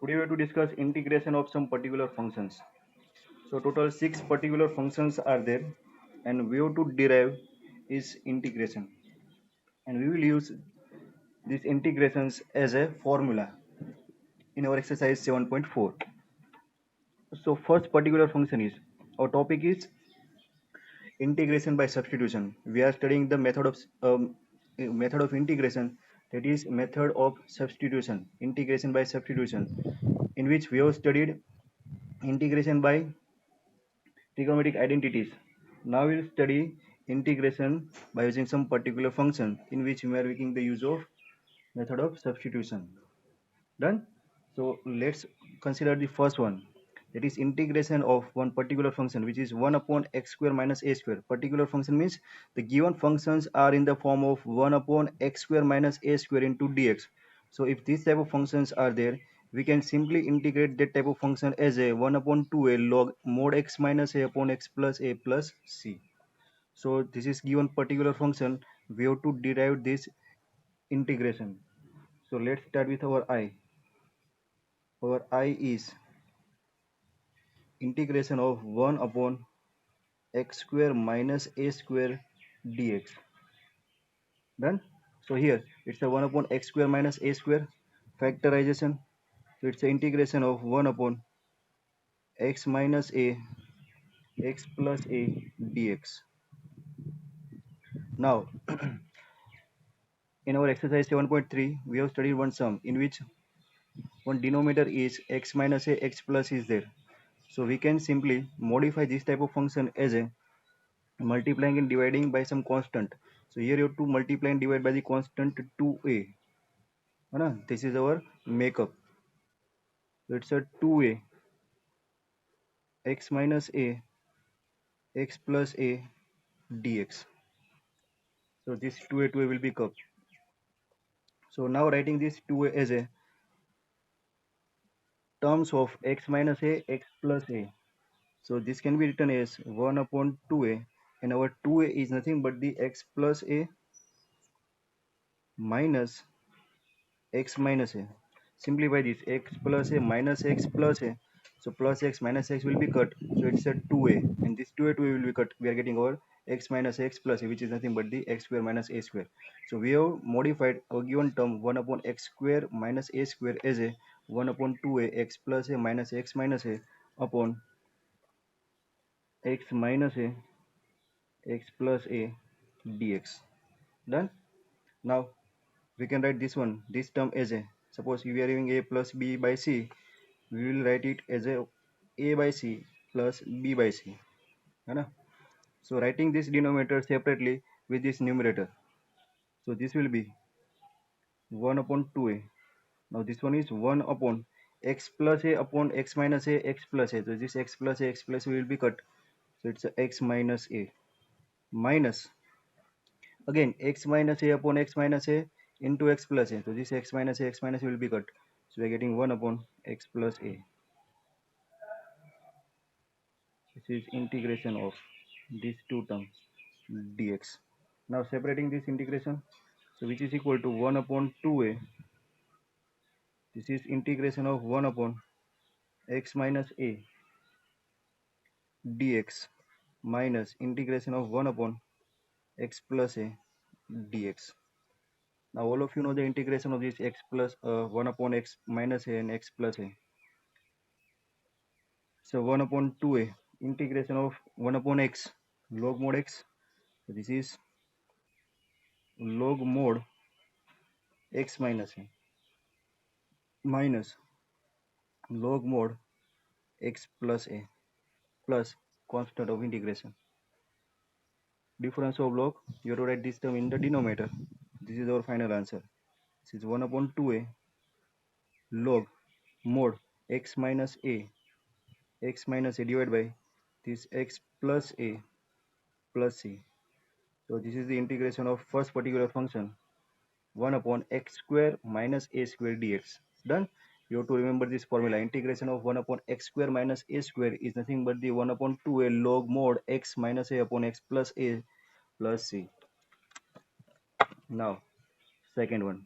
Today we have to discuss integration of some particular functions. So total six particular functions are there, and we have to derive is integration, and we will use these integrations as a formula in our exercise 7.4. So first particular function is our topic is integration by substitution. We are studying the method of integration, that is method of substitution, integration by substitution, in which we have studied integration by trigonometric identities. Now we'll study integration by using some particular function in which we are making the use of method of substitution. Done? So let's consider the first one. That is integration of one particular function, which is 1 upon x square minus a square. Particular function means the given functions are in the form of 1 upon x square minus a square into dx. So if these type of functions are there, we can simply integrate that type of function as a 1 upon 2a log mod x minus a upon x plus a plus c. So this is given particular function. We have to derive this integration. So let's start with our I. Our I is integration of 1 upon x square minus a square dx. Done? So here it's a 1 upon x square minus a square factorization. So it's the integration of 1 upon x minus a x plus a dx. Now in our exercise 7.3 we have studied one sum in which one denominator is x minus a x plus is there. So we can simply modify this type of function as a multiplying and dividing by some constant. So here you have to multiply and divide by the constant 2a. This is our makeup. So it's a 2a x minus a x plus a dx. So this 2a will be cup. So now writing this 2a as a terms of x minus a x plus a. So this can be written as 1 upon 2a, and our 2a is nothing but the x plus a minus x minus a. Simplify this x plus a minus x plus a. So plus x minus x will be cut. So it's a 2a, and this 2a will be cut. We are getting our x minus x plus a, which is nothing but the x square minus a square. So we have modified our given term 1 upon x square minus a square as a 1 upon 2a x plus a minus a upon x minus a x plus a dx. Done? Now we can write this term as a, suppose we are having a plus b by c, we will write it as a by c plus b by c, है ना? So writing this denominator separately with this numerator, so this will be 1 upon 2a. Now this one is 1 upon x plus a upon x minus a x plus a. So this x plus a x plus a will be cut, so it's a x minus a minus again x minus a upon x minus a into x plus a. So this x minus a will be cut, so we are getting 1 upon x plus a. This is integration of these two terms dx. Now separating this integration, so which is equal to 1 upon 2a. This is integration of 1 upon x minus a dx minus integration of 1 upon x plus a dx. Now all of you know the integration of this x plus 1 upon x minus a and x plus a. So 1 upon 2a integration of 1 upon x log mod x. So this is log mod x minus a minus log mod x plus a plus constant of integration. Difference of log, you have to write this term in the denominator. This is our final answer. This is 1 upon 2a log mod x minus a divided by this x plus a plus c. So this is the integration of first particular function 1 upon x square minus a square dx. Done? You have to remember this formula. Integration of 1 upon x square minus a square is nothing but the 1 upon 2a log mod x minus a upon x plus a plus c. Now, second one.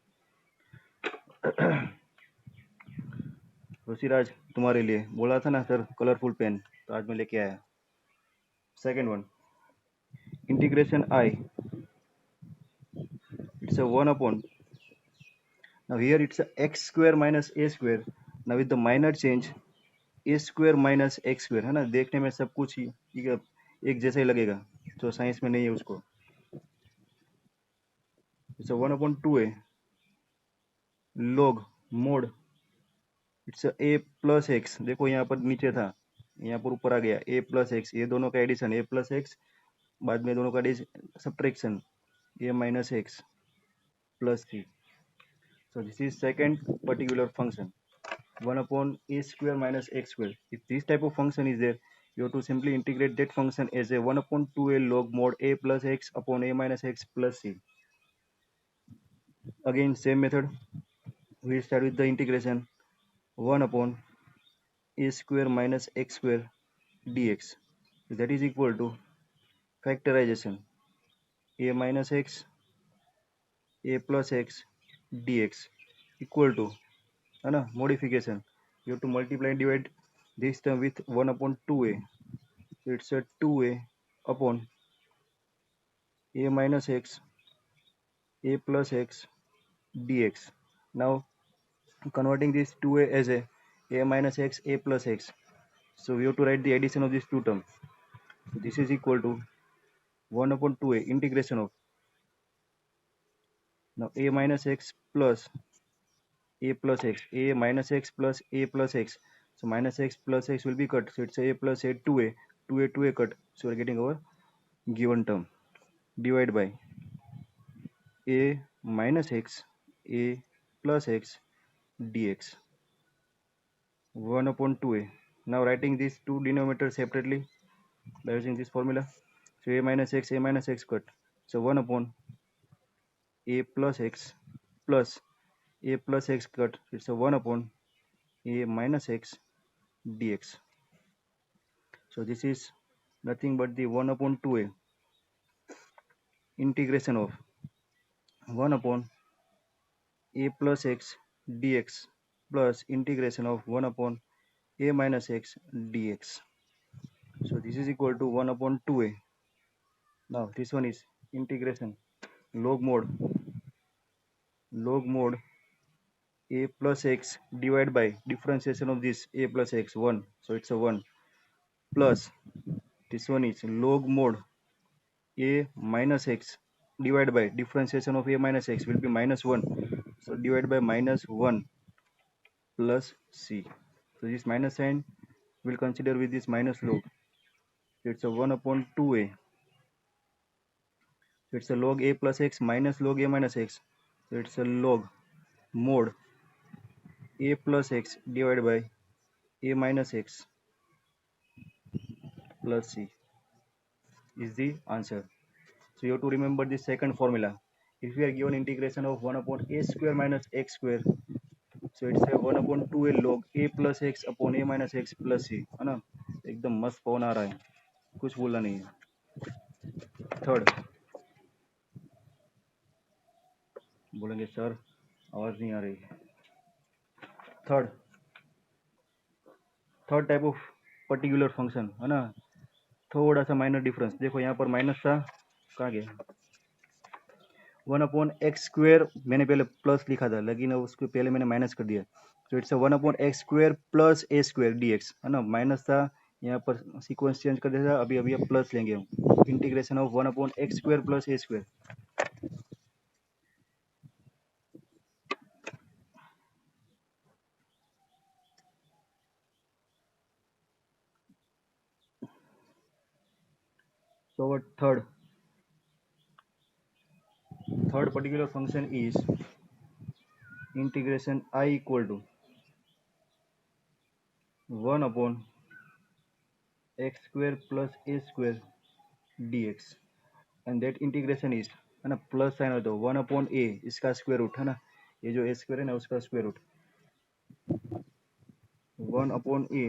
Rishiraj, तुम्हारे लिए बोला था ना sir colourful pen, तो आज मैं लेके आया। Second one, integration I, it's a 1 upon, now here it's a x square minus a square, now with the minor change a square minus x square, है ना, देखने में सब कुछ ही एक जैसा ही लगेगा, जो साइंस में नहीं है उसको। it's a 1 upon 2a log mod, it's a plus x, देखो यहाँ पर नीचे था, यहाँ पर ऊपर आ गया a plus x, ये दोनों का एडिशन a plus x, बाद में दोनों का subtraction a minus x plus c. So this is second particular function, 1 upon a square minus x square. If this type of function is there, you have to simply integrate that function as a 1 upon 2a log mod a plus x upon a minus x plus c. Again same method, we start with the integration 1 upon a square minus x square dx. So that is equal to factorization a minus x a plus x dx equal to, है ना, modification, you have to multiply and divide this term with 1 upon 2a, so it's a 2a upon a minus x a plus x dx. Now converting this 2a as a minus x a plus x, so we have to write the addition of these two terms. So this is equal to 1 upon 2a integration of, now a minus x plus a plus x, a minus x plus a plus x, so minus x plus x will be cut, so it's a plus a 2a 2a 2a cut, so we're getting our given term, divide by a minus x a plus x dx, 1 upon 2a. Now writing these two denominators separately by using this formula, so a minus x cut, so 1 upon a plus x plus a plus x cut, it's a 1 upon a minus x dx. So this is nothing but the 1 upon 2a integration of 1 upon a plus x dx plus integration of 1 upon a minus x dx. So this is equal to 1 upon 2a. Now this one is integration log mod a plus x divided by differentiation of this a plus x 1, so it's a 1, plus this one is log mod a minus x divided by differentiation of a minus x will be minus 1, so divided by minus 1 plus c. So this minus sign will consider with this minus log, so it's a 1 upon 2a, so it's a log a plus x minus log a minus x, so it's a log mod a plus x divided by a minus x plus c is the answer. So you have to remember the second formula. If we are given integration of 1 upon a square minus x square, so it's a 1 upon 2a log a plus x upon a minus x plus c, है ना, एकदम मस्त पवन आ रहा है, कुछ बोलना नहीं है। थर्ड बोलेंगे सर आवाज नहीं आ रही। Third third type of particular function, है ना, थोड़ा सा माइनर डिफरेंस, देखो यहाँ पर माइनस था, कहाँ गया, 1 अपॉन एक्स स्क्वेयर मैंने पहले प्लस लिखा था, लेकिन उसको पहले मैंने माइनस कर दिया, तो it's 1 upon x square plus A square D x, है ना, माइनस था, यहाँ पर सीक्वेंस चेंज कर देता, अभी अभी अब प्लस लेंगे हम, integration of 1 upon x square plus A square. So our third particular function is integration I equal to 1 upon x square plus a square dx, and that integration is, है ना, plus sign हो तो 1 upon ए इसका square root, है ना, ये जो ए square है ना उसका square root, 1 upon a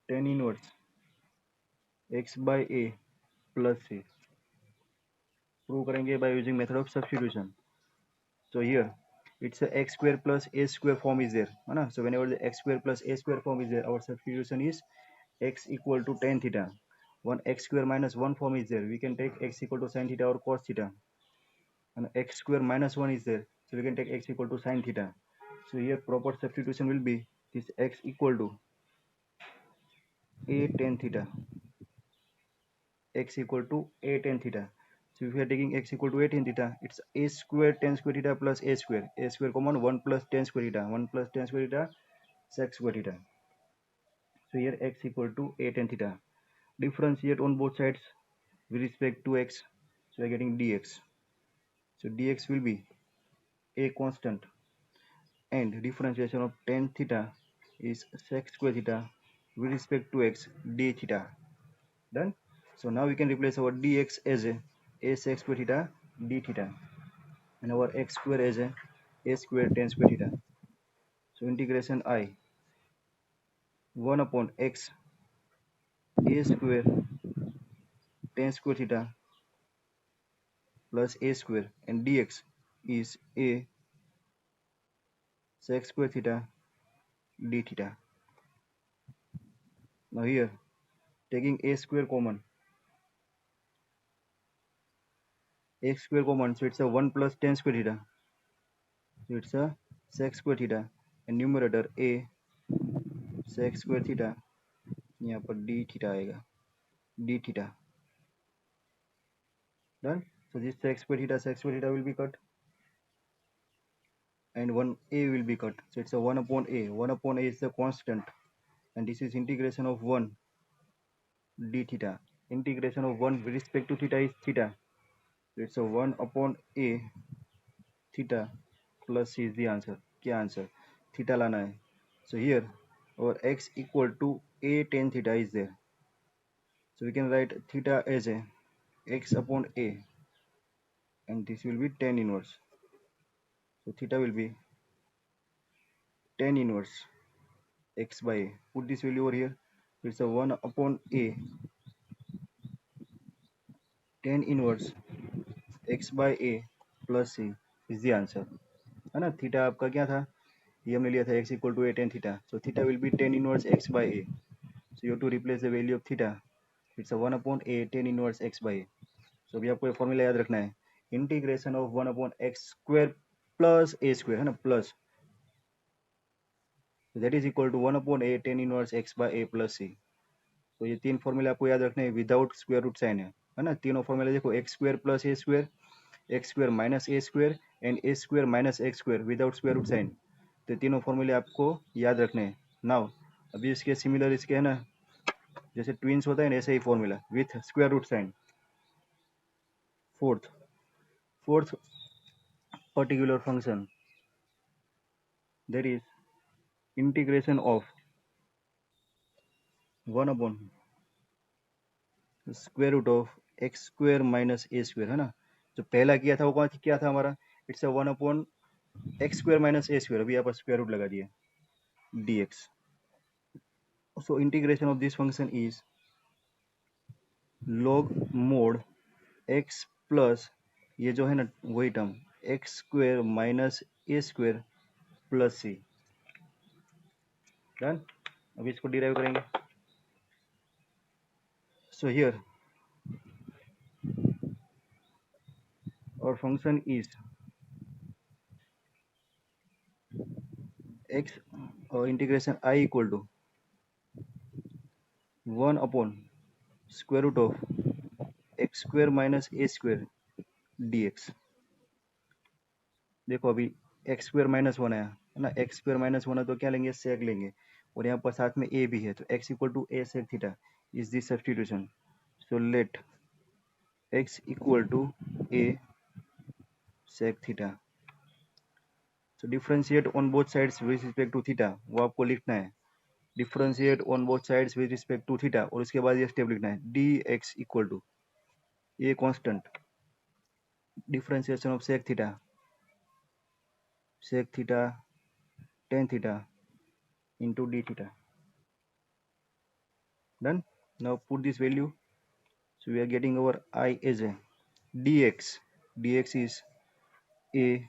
tan inverse x by a plus c, prove करेंगे by using method of substitution. So here it's a x square plus a square form is there, है ना? So whenever the x square plus a square form is there, our substitution is x equal to tan theta. One x square minus 1 form is there, we can take x equal to sin theta or cos theta. And x square minus 1 is there, so we can take x equal to sin theta. So here proper substitution will be this x equal to a tan theta, x equal to a tan theta. So if we are taking x equal to a tan theta, it's a square tan square theta plus a square common 1 plus tan square theta, 1 plus tan square theta sec square theta. So here x equal to a tan theta. Differentiate on both sides with respect to x, so we are getting dx. So dx will be a constant, and differentiation of tan theta is sec square theta with respect to x d theta. Done. So now we can replace our dx as a sec square theta d theta, and our x square as a square tan square theta. So integration I 1 upon x a square tan square theta plus a square, and dx is a sec square theta d theta. Now here taking a square common, x square common, so it's a 1 plus tan square theta, so it's a sec square theta, and numerator a sec square theta, यहाँ पर d theta आएगा, d theta. Done. So this sec square theta will be cut, and 1a will be cut, so it's a 1 upon a. 1 upon a is the constant, and this is integration of 1 d theta. Integration of 1 with respect to theta is theta, so it's a 1 upon a theta plus c is the answer. क्या answer? Theta लाना है. So here our x equal to a tan theta is there, so we can write theta as a x upon a, and this will be tan inverse. So theta will be tan inverse x by a. Put this value over here, it's a 1 upon a tan inverse x by a plus c is the answer, है ना? Theta आपका क्या था? ये हमने लिया था x equal to a tan theta, so theta will be tan inverse x by a. So you have to replace the value of theta, it's a 1 upon a tan inverse x by a. So अभी आपको ये formula याद रखना है, integration of 1 upon x square plus a square, है ना, plus, that is equal to 1 upon a tan inverse x by a plus c. तो ये तीन फॉर्मूले आपको याद रखने हैं विदाउट स्क्वायर रूट साइन है ना? तीनों फॉर्मूले देखो, x square plus a square, x square minus a square, and a square minus x square without square root sign. तो तीनों फॉर्मूले आपको याद रखने हैं. नाउ अभी इसके सिमिलर इसके, है ना, जैसे ट्विंस होता है ना, ऐसे ही formula with square root sine. Fourth particular function, that is integration of 1 upon square root of x square minus a square, है ना? जो पहला किया था वो क्या था हमारा? It's a 1 upon x square minus a square, अभी यहाँ पर स्क्वायर रूट लगा दिए, dx. So integration of this function is log mod x plus ये जो है ना वही term x square minus a square plus C. Done. अभी इसको डिराइव करेंगे. So here our function is x integration I equal to 1 upon square root of x square minus a square dx. देखो अभी x square minus 1 आया है ना, x square minus 1 है तो क्या लेंगे? sec लेंगे, और यहाँ पर साथ में a भी है, तो x equal to a sec theta is the substitution. So let x equal to a sec theta. So differentiate on both sides with respect to theta, वो आपको लिखना है. differentiate on both sides with respect to theta, और उसके बाद ये step लिखना है dx equal to a constant differentiation of sec theta tan theta into d theta. Done. Now put this value, so we are getting our I as a dx is a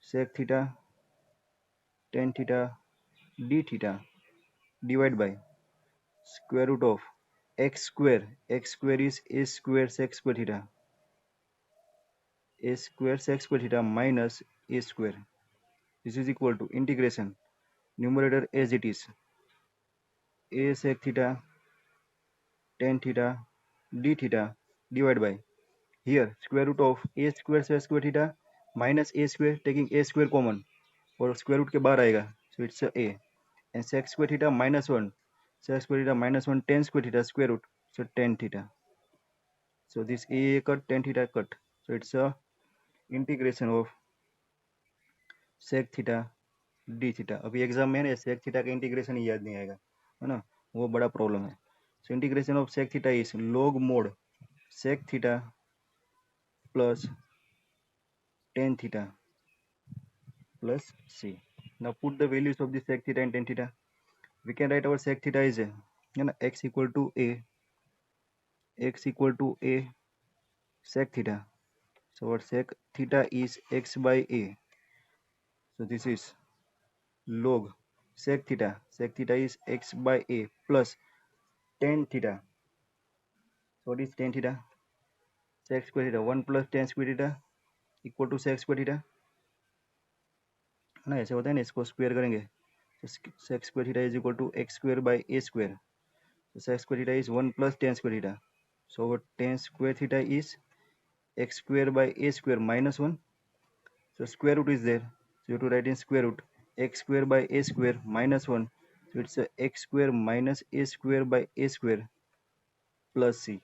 sec theta tan theta d theta divided by square root of x square. X square is a square sec square theta. A square sec square theta minus a square. This is equal to integration. Numerator as it is. A sec theta tan theta d theta divided by here square root of a square sec square theta minus a square, taking a square common और square root के बाहर आएगा, so it's a and sec square theta minus 1, sec square theta minus 1 tan square theta square root, so tan theta. So this a cut, tan theta cut, so it's a integration of sec theta d theta. अभी exam में ना sec theta का integration ही याद नहीं आएगा, है ना, वो बड़ा प्रॉब्लम है. So integration of sec theta is log mod sec theta plus tan theta plus c. Now put the values of the sec theta and tan theta. We can write our sec theta is x equal to a sec theta. So our sec theta is x by a. So this is log sec theta. Sec theta is x by a plus tan theta. So what is tan theta? Sec square theta 1 plus tan square theta equal to sec square theta. ना ऐसे होता है ना, इसको square करेंगे तो sec square theta is equal to x square by a square. So sec square theta is 1 plus tan square theta. So our tan square theta is x square by a square minus 1. So square root is there. So you have to write in square root x square by a square minus 1. So it's a x square minus a square by a square plus c.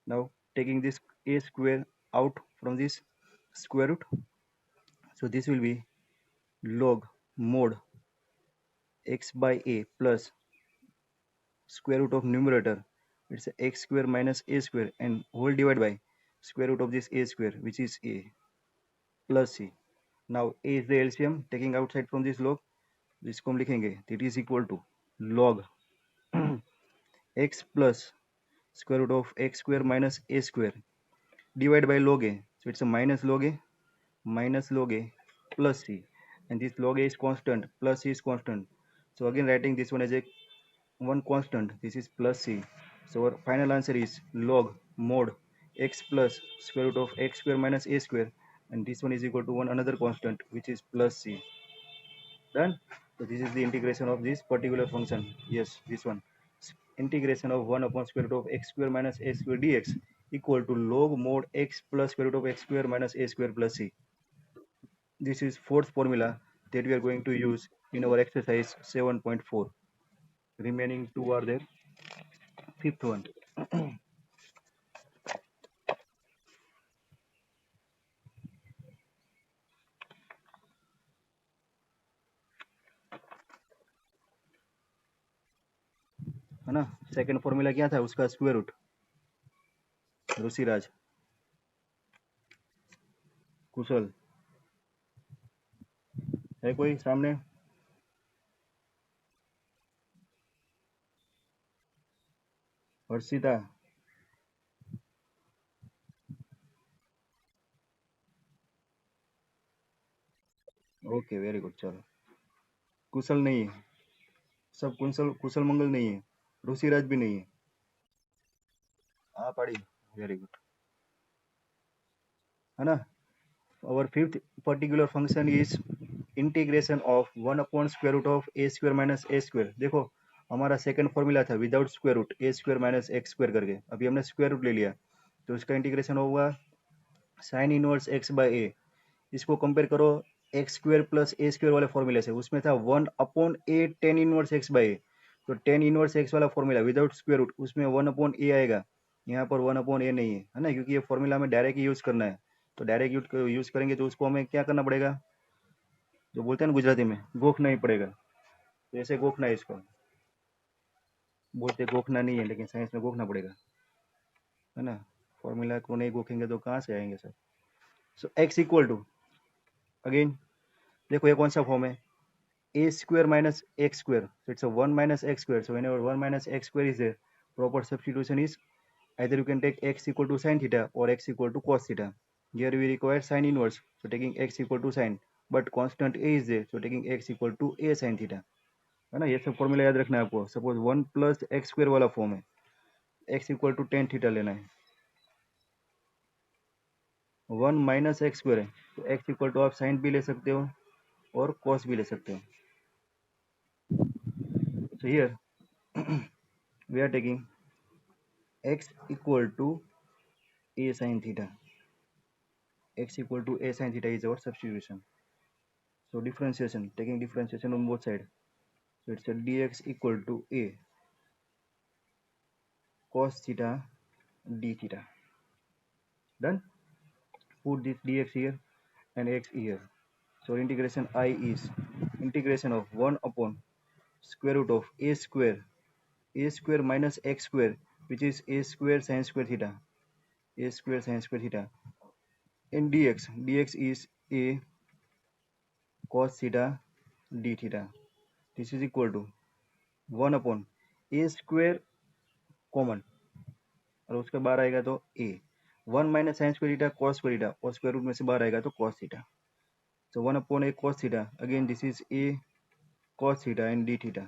Now taking this a square out from this square root. So this will be log mod x by a plus square root of numerator. It's a x square minus a square and whole divided by square root of this a square, which is a plus c. Now a is the LCM, taking outside from this log, इसको हम लिखेंगे that is equal to log x plus square root of x square minus a square divided by log a. So it's a minus log a plus c, and this log a is constant, plus c is constant. So again writing this one as a one constant, this is plus c. So our final answer is log mod x plus square root of x square minus a square, and this one is equal to one another constant, which is plus c. Done. So this is the integration of this particular function. Yes, this one. Integration of 1 upon square root of x square minus a square dx equal to log mod x plus square root of x square minus a square plus c. This is fourth formula that we are going to use in our exercise 7.4. Remaining two are there. Fifth one. है ना, second formula क्या था उसका, square root. Rishiraj, कुशल, है कोई सामने? Harshita, okay very good. चलो कुशल नहीं है, सब कुशल कुशल मंगल नहीं है, ऋषिराज भी नहीं है. हाँ पढ़ी, वेरी गुड, है ना. Our fifth particular function is integration of 1 upon square root of a square minus a square. देखो हमारा सेकंड फॉर्मूला था without square root a square minus x square करके, अभी हमने स्क्वायर रूट ले लिया तो इसका इंटीग्रेशन होगा sine inverse x by a. इसको कंपेयर करो x square plus a square वाले फॉर्मूले से, उसमें था 1 upon a tan inverse x by a. तो टेन इनवर्स x वाला फॉर्मूला विदाउट स्क्वायर रूट, उसमें 1 अपॉन a आएगा, यहाँ पर 1 अपॉन a नहीं है ना, क्योंकि ये फॉर्मूला हमें डायरेक्ट यूज करना है. तो डायरेक्ट यूज करेंगे तो उसको हमें क्या करना पड़ेगा, जो बोलते हैं ना गुजराती में, गोखना ही पड़ेगा. तो ऐसे गोखना है, इसको बोलते गोखना नहीं है लेकिन साइंस में गोखना पड़ेगा, है ना. फॉर्मूला को नहीं गोखेंगे तो कहाँ से आएंगे sir. So x equal to, again देखो ये कौन सा फॉर्म है, a square minus x square. So it's a 1 minus x square. So whenever 1 minus x square is there, proper substitution is either you can take x equal to sin theta or x equal to cos theta. Here we require sine inverse, so taking x equal to sine, but constant a is there, so taking x equal to a sin theta, है ना। ये सब formula याद रखना है आपको। Suppose 1 + x² वाला form है, x equal to tan theta लेना है, 1 - x² है, तो x इक्वल टू आप साइन भी ले सकते हो और कॉस भी ले सकते हो। So here we are taking x equal to a sin theta. X equal to a sin theta is our substitution. So differentiation, taking differentiation on both sides. So it's a dx equal to a cos theta d theta. Done. Put this dx here and x here. So integration I is integration of 1 upon square root of a square minus x square, which is a square sin square theta, a square sin square theta, and dx is a cos theta d theta. This is equal to 1 upon a square common, और उसके बाहर आएगा तो a, 1 - sin square theta cos square theta, और square root में से बाहर आएगा तो cos theta. So 1 upon a cos theta, again this is a cos theta and d theta,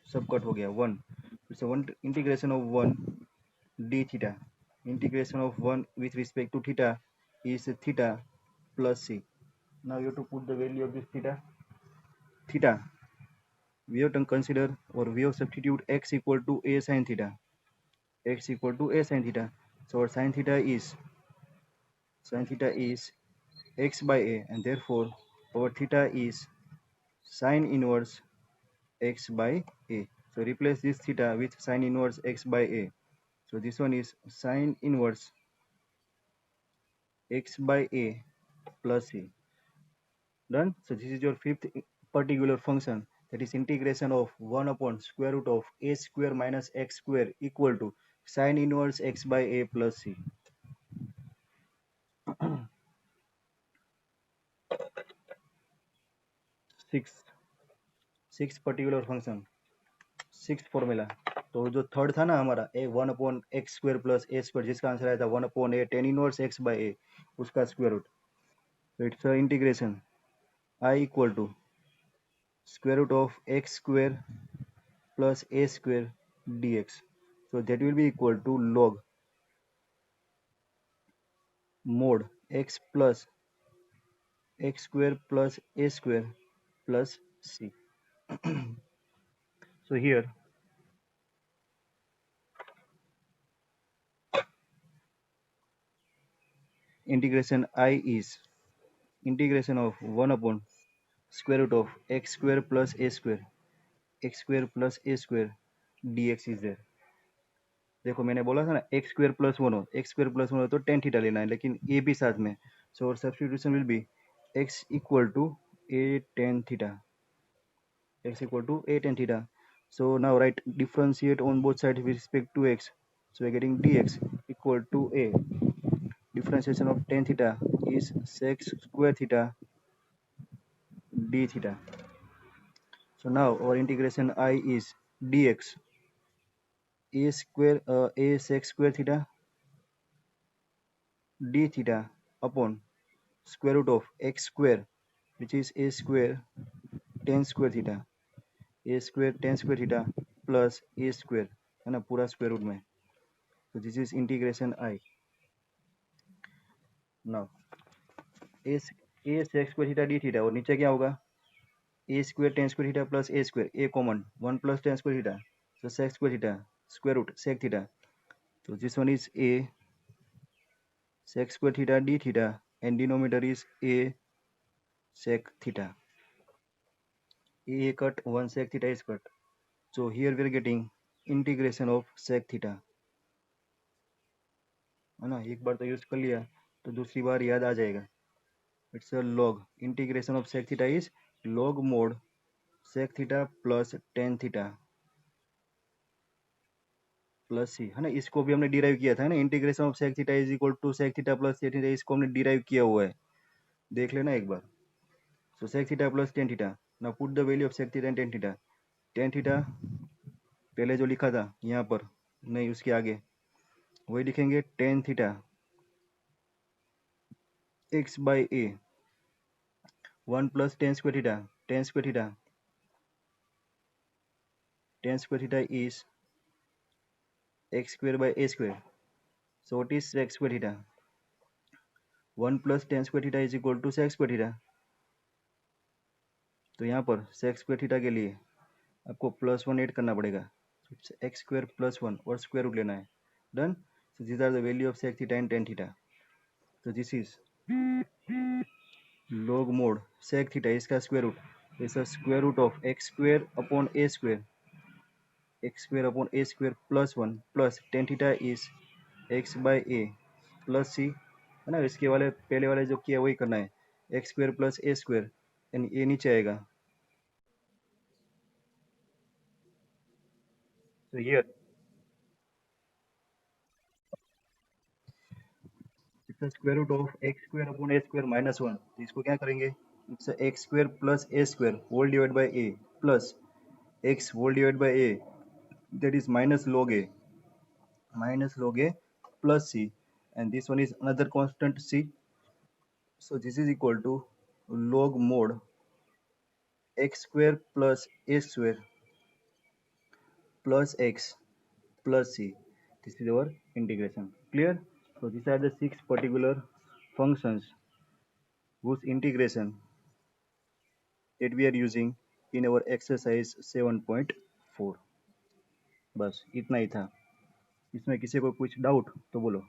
सब कट हो गया 1. It's a 1 integration of 1 d theta, integration of 1 with respect to theta is theta plus c. Now you have to put the value of this theta. We have to consider, or we have substitute x equal to a sin theta, x equal to a sin theta. So our sin theta is x by a, and therefore our theta is sin inverse x by a. So replace this theta with sin inverse x by a. So this one is sin inverse x by a plus c. Done. So this is your fifth particular function, that is integration of 1 upon square root of a square minus x square equal to sin inverse x by a plus c. Six particular function, six formula. तो जो third था ना हमारा a 1 upon x square plus a square, जिसका answer आया था 1 upon a tan inverse x by a, उसका square root. तो it's integration I equal to square root of x square plus a square dx. So that will be equal to log mod x plus x square plus a square plus c. So here integration I is integration of 1 upon square root of x square plus a square, x square plus a square dx is there. देखो मैंने बोला था ना x square plus one हो, x square plus one हो तो ten theta लेना है, लेकिन ए भी साथ में। सो और substitution will be x equal to a tan theta, x equal to a tan theta. So now write differentiate on both sides with respect to x. So we're getting dx equal to a differentiation of tan theta is sec square theta d theta. So now our integration I is dx a square a sec square theta d theta upon square root of x square, which is a square tan square theta, a square tan square theta plus a square, है ना, पूरा square root में। So this is integration I. Now a sec square theta d theta, और नीचे क्या होगा a square tan square theta plus a square, a common 1 plus tan square theta, so sec square theta square root sec theta. So this one is a sec square theta d theta and denominator is a sec theta. A cut, 1 sec theta is cut. So here we are getting integration of sec theta, है ना। एक बार तो use कर लिया तो दूसरी बार याद आ जाएगा। It's a log integration of sec theta is log mod sec theta plus tan theta plus c, है ना। इसको भी हमने डिराइव किया था ना, integration of sec theta is equal to sec theta plus tan theta, इसको हमने डिराइव किया हुआ है, देख लेना एक बार। So sec theta plus tan theta, now put the value of sec theta and tan theta. Tan theta पहले जो लिखा था यहाँ पर, नहीं उसके आगे वही लिखेंगे ten theta x by a 1 plus tan square theta is x square by a square. So what is sec square theta? 1 plus tan square theta is equal to sec square theta. तो यहाँ पर sec square theta के लिए आपको +1 add करना पड़ेगा. x square plus 1 और square root लेना है. Done. So these are the value of sec theta and tan theta. So this is log mod sec theta इसका square root is a square root of x square upon a square plus 1 plus tan theta is x by a plus c है ना. इसके वाले पहले वाले जो किया वही करना है. x square plus a square and ये नीचे आएगा. So here it's a square root of x square upon a square minus 1. तो इसको क्या करेंगे? It's a x square plus a square whole divided by a plus x whole divided by a, that is minus log a plus c, and this one is another constant c. So this is equal to log mod x square plus a square plus x plus c. This is our integration. Clear? So these are the 6 particular functions whose integration that we are using in our exercise 7.4. बस इतना ही था. इसमें किसी को कुछ doubt तो बोलो.